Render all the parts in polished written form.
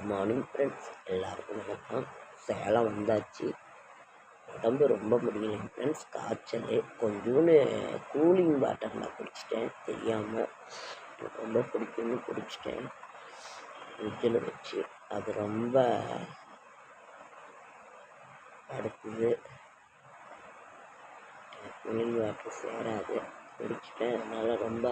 Good morning friends, எல்லாருக்கும் வணக்கம். சேலம் வந்தாச்சு. உடம்பு ரொம்ப முடியலைங்க ஃப்ரெண்ட்ஸ், காய்ச்சல். கொஞ்சோன்னு கூலிங் வாட்டர் நான் குடிச்சிட்டேன் தெரியாமல். எனக்கு ரொம்ப பிடிக்கும்னு குடிச்சிட்டேன் ஃப்ரிட்ஜில் வச்சு. அது ரொம்ப அடுத்தது கூலிங் வாட்டர் சேராது குடிச்சிட்டேன். அதனால் ரொம்ப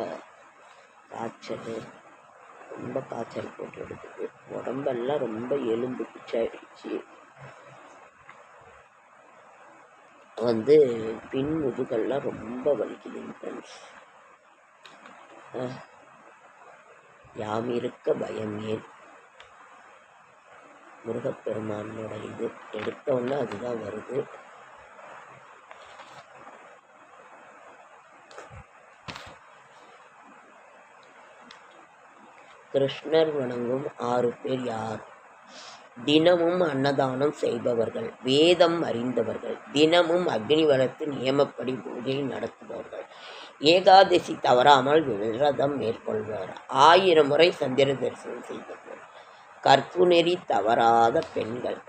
காய்ச்சல் போட்டு எடுக்குது. உடம்பெல்லாம் ரொம்ப எலும்பு பிச்சாயிடுச்சு. பின் முதுகெல்லாம் ரொம்ப வலிக்குதுங்க ஃப்ரெண்ட்ஸ். யாம் இருக்க பயம் ஏன், முருகப்பெருமானோட இது எடுத்தோன்னா அதுதான் வருது. கிருஷ்ணர் வணங்கும் 6 பேர் யார்? தினமும் அன்னதானம் செய்பவர்கள், வேதம் அறிந்தவர்கள், தினமும் அக்னி வளர்த்து நியமப்படி பூஜை நடத்துபவர்கள், ஏகாதசி தவறாமல் விரதம் மேற்கொள்பவர், 1000 முறை சந்திர தரிசனம் செய்தவர், கற்பு நெறி தவறாத பெண்கள்.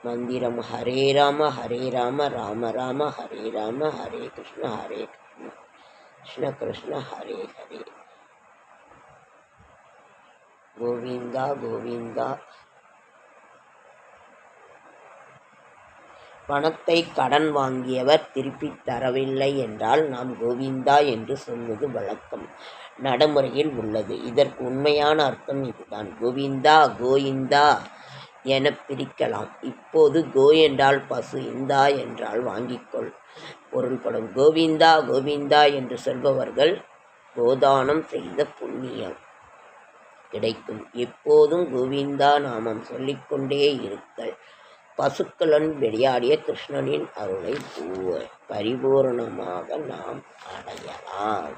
மந்திரம் ஹரே ராம ஹரே ராம ராம ராம ஹரே ராம, ஹரே கிருஷ்ண கிருஷ்ண கிருஷ்ண ஹரே ஹரே, கோவிந்தா கோவிந்தா. பணத்தை கடன் வாங்கியவர் திருப்பி தரவில்லை என்றால் நாம் கோவிந்தா என்று சொல்வது வழக்கம், நடைமுறையில் உள்ளது. இதற்கு உண்மையான அர்த்தம் இதுதான். கோவிந்தா கோயிந்தா என பிரிக்கலாம். இப்போது கோ என்றால் பசு, இந்தா என்றால் வாங்கிக்கொள் பொருள்படும். கோவிந்தா கோவிந்தா என்று சொல்பவர்கள் கோதானம் செய்த புண்ணியம் கிடைக்கும். எப்போதும் கோவிந்தா நாமம் சொல்லிக்கொண்டே இருத்தல் பசுக்களுடன் விளையாடிய கிருஷ்ணனின் அருளை பரிபூர்ணமாக நாம் அடையலாம்.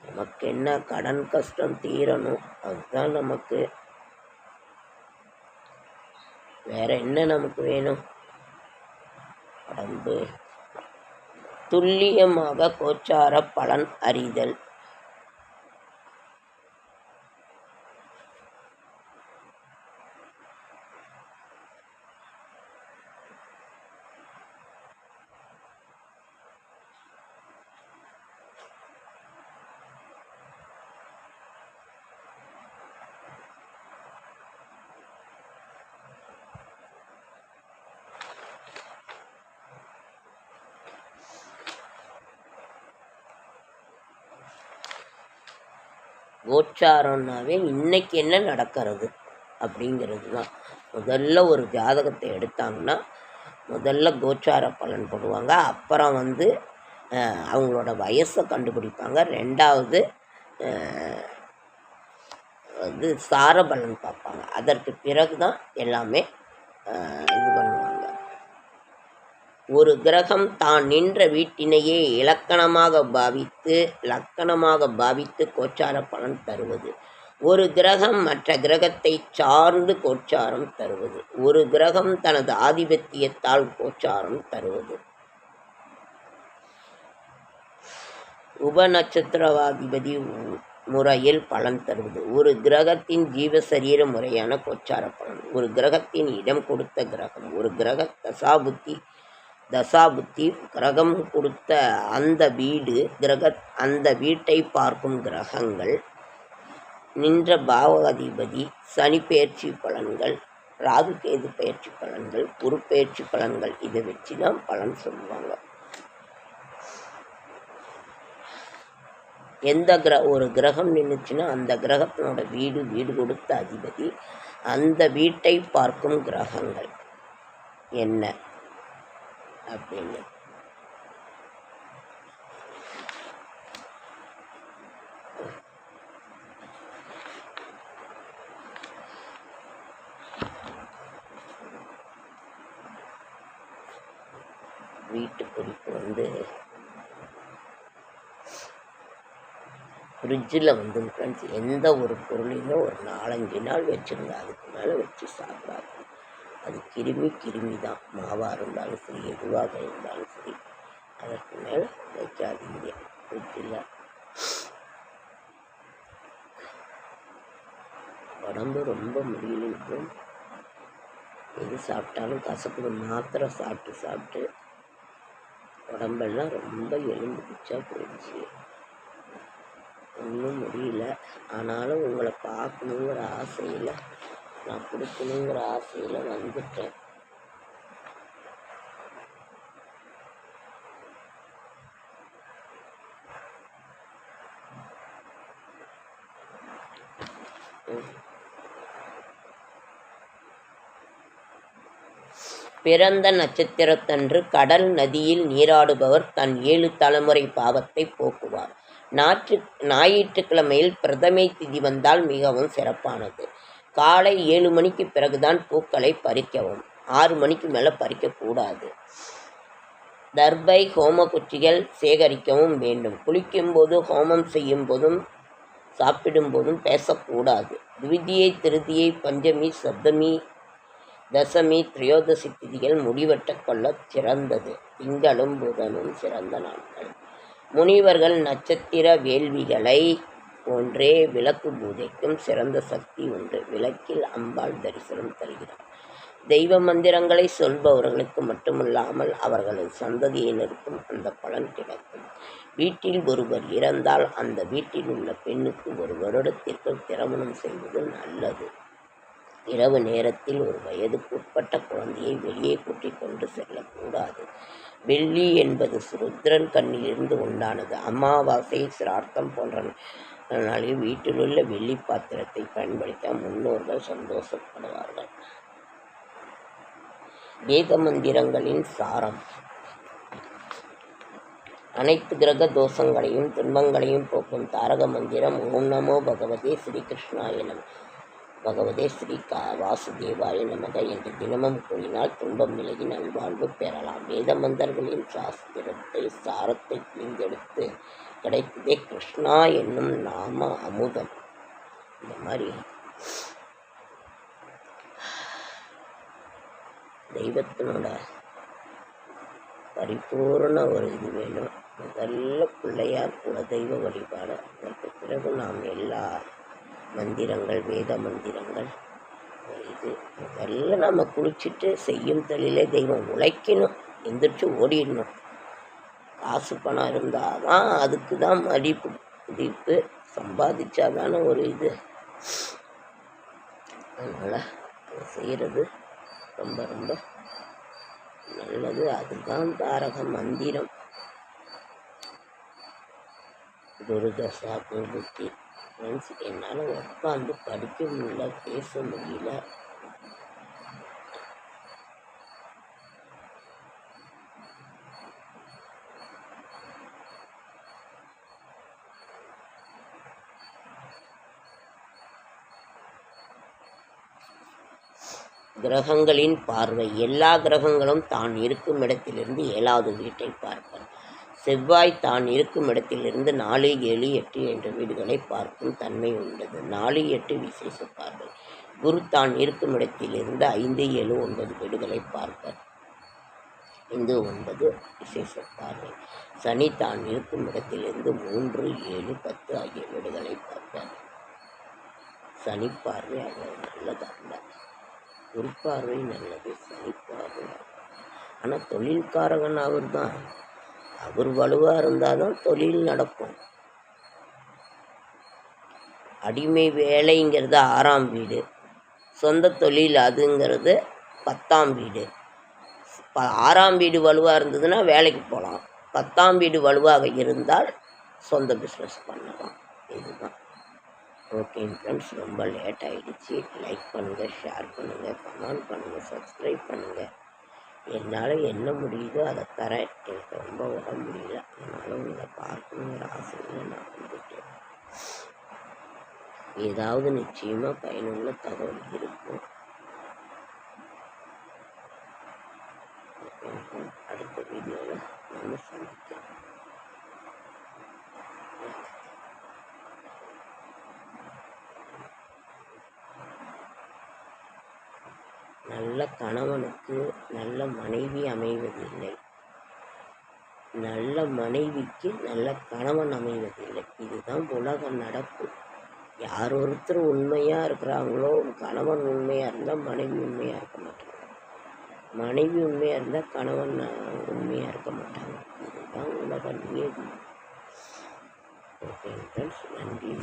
நமக்கு என்ன கடன் கஷ்டம் தீரணும், அதுதான் நமக்கு. வேற என்ன நமக்கு வேணும்? உடம்பு துல்லியமாக கோச்சார பலன் அறிதல். கோச்சாரம்னாவே இன்னைக்கு என்ன நடக்கிறது அப்படிங்கிறது தான். முதல்ல ஒரு ஜாதகத்தை எடுத்தாங்கன்னா முதல்ல கோச்சார பலன் போடுவாங்க. அப்புறம் அவங்களோட வயசை கண்டுபிடிப்பாங்க. ரெண்டாவது சாரபலன் பார்ப்பாங்க. அதற்கு பிறகு தான் எல்லாமே இது பண்ணுவாங்க. ஒரு கிரகம் தான் நின்ற வீட்டினையே லக்கணமாக பாவித்து கோச்சார பலன் தருவது. ஒரு கிரகம் மற்ற கிரகத்தை சார்ந்து கோச்சாரம் தருவது. ஒரு கிரகம் தனது ஆதிபத்தியத்தால் கோச்சாரம் தருவது. உபநட்சத்திரவாதிபதி முறையில் பலன் தருவது. ஒரு கிரகத்தின் ஜீவசரீர முறையான கோச்சார பலன். ஒரு கிரகத்தின் இடம் கொடுத்த கிரகம், ஒரு கிரக தசாபுத்தி கிரகம் கொடுத்த அந்த வீட்டை பார்க்கும் கிரகங்கள், நின்ற பாவகாதிபதி, சனி பெயர்ச்சி பலன்கள், ராகு கேது பெயர்ச்சி பலன்கள், குரு பெயர்ச்சி பலன்கள், இதை வச்சு தான் பலன் சொல்லுவாங்க. ஒரு கிரகம் நின்றுச்சுன்னா அந்த கிரகத்தினோட வீடு கொடுத்த அதிபதி, அந்த வீட்டை பார்க்கும் கிரகங்கள் என்ன அப்படின்னு. வீட்டு குறிப்பு ஃப்ரிட்ஜில் ஃப்ரெண்ட்ஸ், எந்த ஒரு பொருளையுமே ஒரு 4-5 நாள் வச்சுருங்க. அதுக்கு மேலே வச்சு சாப்பிடாது. அது கிருமி தான். மாவாக இருந்தாலும் சரி, எதுவாக இருந்தாலும் சரி, அதற்கு மேலே வைக்காதீங்க ஃப்ரிட்ஜில். உடம்பு ரொம்ப முடியலைங்க. எது சாப்பிட்டாலும் கசப்புது. மாத்திரை சாப்பிட்டு உடம்பெல்லாம் ரொம்ப எலும்பு பிச்சா போயிடுச்சு. ஒன்றும் முடியல. ஆனாலும் உங்களை பார்க்கணுங்கிற ஆசையில், நான் கொடுக்கணுங்கிற ஆசையில் வந்துட்டேன். பிறந்த நட்சத்திரத்தன்று கடல் நதியில் நீராடுபவர் தன் 7 தலைமுறை பாவத்தை போக்குவார். ஞாயிற்றுக்கிழமையில் பிரதமை திதி வந்தால் மிகவும் சிறப்பானது. காலை 7 மணிக்கு பிறகுதான் பூக்களை பறிக்கவும். 6 மணிக்கு மேலே பறிக்கக்கூடாது. தர்பை ஹோம குச்சிகள் சேகரிக்கவும் வேண்டும். குளிக்கும் போது, ஹோமம் செய்யும் போதும், சாப்பிடும் போதும் பேசக்கூடாது. துவிதியை, திருதியை, பஞ்சமி, சப்தமி, தசமி, திரையோதசி திதிகள் முடிவெட்ட கொள்ள சிறந்தது. திங்களும் புதனும் சிறந்த நாட்கள். முனிவர்கள் நட்சத்திர வேள்விகளை போன்றே விளக்கு பூஜைக்கும் சிறந்த சக்தி உண்டு. விளக்கில் அம்பாள் தரிசனம் தருகிறார். தெய்வ மந்திரங்களை சொல்பவர்களுக்கு மட்டுமல்லாமல் அவர்களது சந்ததியினருக்கும் அந்த பலன் கிடைக்கும். வீட்டில் ஒருவர் இறந்தால் அந்த வீட்டில் உள்ள பெண்ணுக்கு 1 வருடத்திற்குள் திருமணம் செய்வது நல்லது. இரவு நேரத்தில் ஒரு வயதுக்கு உட்பட்ட குழந்தையை வெளியே கூட்டிக் கொண்டு செல்லக்கூடாது. வெள்ளி என்பது ருத்ரன் கண்ணிலிருந்து உண்டானது. அமாவாசை, சிரார்த்தம் போன்ற நாளில் வீட்டிலுள்ள வெள்ளி பாத்திரத்தை பயன்படுத்த முன்னோர்கள் சந்தோஷப்படுவார்கள். வேத மந்திரங்களின் சாரம். அனைத்து கிரக தோஷங்களையும் துன்பங்களையும் போக்கும் தாரக மந்திரம் ஓம் நமோ பகவதே ஸ்ரீ கிருஷ்ணாய நம, பகவதே ஸ்ரீ வாசுதேவாய நமக என்று தினமும் கூறினால் துன்பம் விலகி நல்வாழ்வு பெறலாம். வேத மந்திரங்களின் சாரத்தை பிரிந்தெடுத்து கிடைத்ததே கிருஷ்ணா என்னும் நாம அமுதம். இந்த மாதிரி தெய்வத்தினோட பரிபூர்ண ஒரு இது வேணும். முதல்ல பிள்ளையார் குலதெய்வ வழிபாடு. அதற்கு பிறகு நாம் எல்லா மந்திரங்கள், வேத மந்திரங்கள் இது முதல்ல நம்ம குளிச்சுட்டு செய்யும் தொழிலே தெய்வம். உழைக்கணும், எந்திரிச்சு ஓடிடணும். காசு பணம் இருந்தால் தான் அதுக்கு தான் மதிப்பு சம்பாதிச்சாதான ஒரு இது. அதனால் செய்கிறது ரொம்ப ரொம்ப நல்லது. அதுதான் தாரக மந்திரம். குருதசா குருபுத்தி. ஃப்ரெண்ட்ஸ், என்னால் உட்காந்து படிக்க முடியல, பேச முடியல. கிரகங்களின் பார்வை. எல்லா கிரகங்களும் தான் இருக்கும் இடத்திலிருந்து 7வது வீட்டை பார்ப்பர். செவ்வாய் தான் இருக்கும் இடத்திலிருந்து 4, 7, 8 என்ற வீடுகளை பார்க்கும் தன்மை உள்ளது. 4, 8 விசேஷ பார்வை. குரு தான் இருக்கும் இடத்திலிருந்து 5, 7, 9 வீடுகளை பார்ப்பர். இந்த 9 விசேஷ பார்வை. சனி தான் இருக்கும் இடத்திலிருந்து 3, 7, 10 ஆகிய வீடுகளை பார்ப்பார். சனி பார்வை அவ்வளவு நல்லதல்ல. குரு பார்வை நல்லது, சனி பார்வை. ஆனால் தொழில்காரகன் அவர் தான். அவர் வலுவாக இருந்தால் தான் தொழில் நடக்கும். அடிமை வேலைங்கிறது 6ஆம் வீடு, சொந்த தொழில் அதுங்கிறது 10ஆம் வீடு. 6ஆம் வீடு வலுவாக இருந்ததுன்னா வேலைக்கு போகலாம். 10ஆம் வீடு வலுவாக இருந்தால் சொந்த பிஸ்னஸ் பண்ணலாம். இதுதான். ஓகே ஃப்ரெண்ட்ஸ், ரொம்ப லேட் ஆகிடுச்சு. லைக் பண்ணுங்கள், ஷேர் பண்ணுங்கள், கமெண்ட் பண்ணுங்கள், சப்ஸ்கிரைப் பண்ணுங்கள். என்னால் என்ன முடியுதோ அதை தரேன். எனக்கு ரொம்ப உடம்பு முடியல, அதனால் உங்களை பார்க்கணுங்கிற ஆசையில் நான் வந்துட்டேன். ஏதாவது நிச்சயமாக பயனுள்ள தகவல் இருக்கும். அடுத்த வீடியோவில் நம்ம சந்திக்கலாம். நல்ல கணவனுக்கு நல்ல மனைவி அமைவதில்லை, நல்ல மனைவிக்கு நல்ல கணவன் அமைவதில்லை. இதுதான் உலக நடப்பு. யார் ஒருத்தர் உண்மையாக இருக்கிறாங்களோ, கணவன் உண்மையாக இருந்தால் மனைவி உண்மையாக இருக்க மாட்டாங்க. மனைவி உண்மையாக இருந்தால் கணவன் உண்மையாக இருக்க மாட்டாங்க. இதுதான் உலக நியதி. ஓகே ஃப்ரெண்ட்ஸ், நன்றி.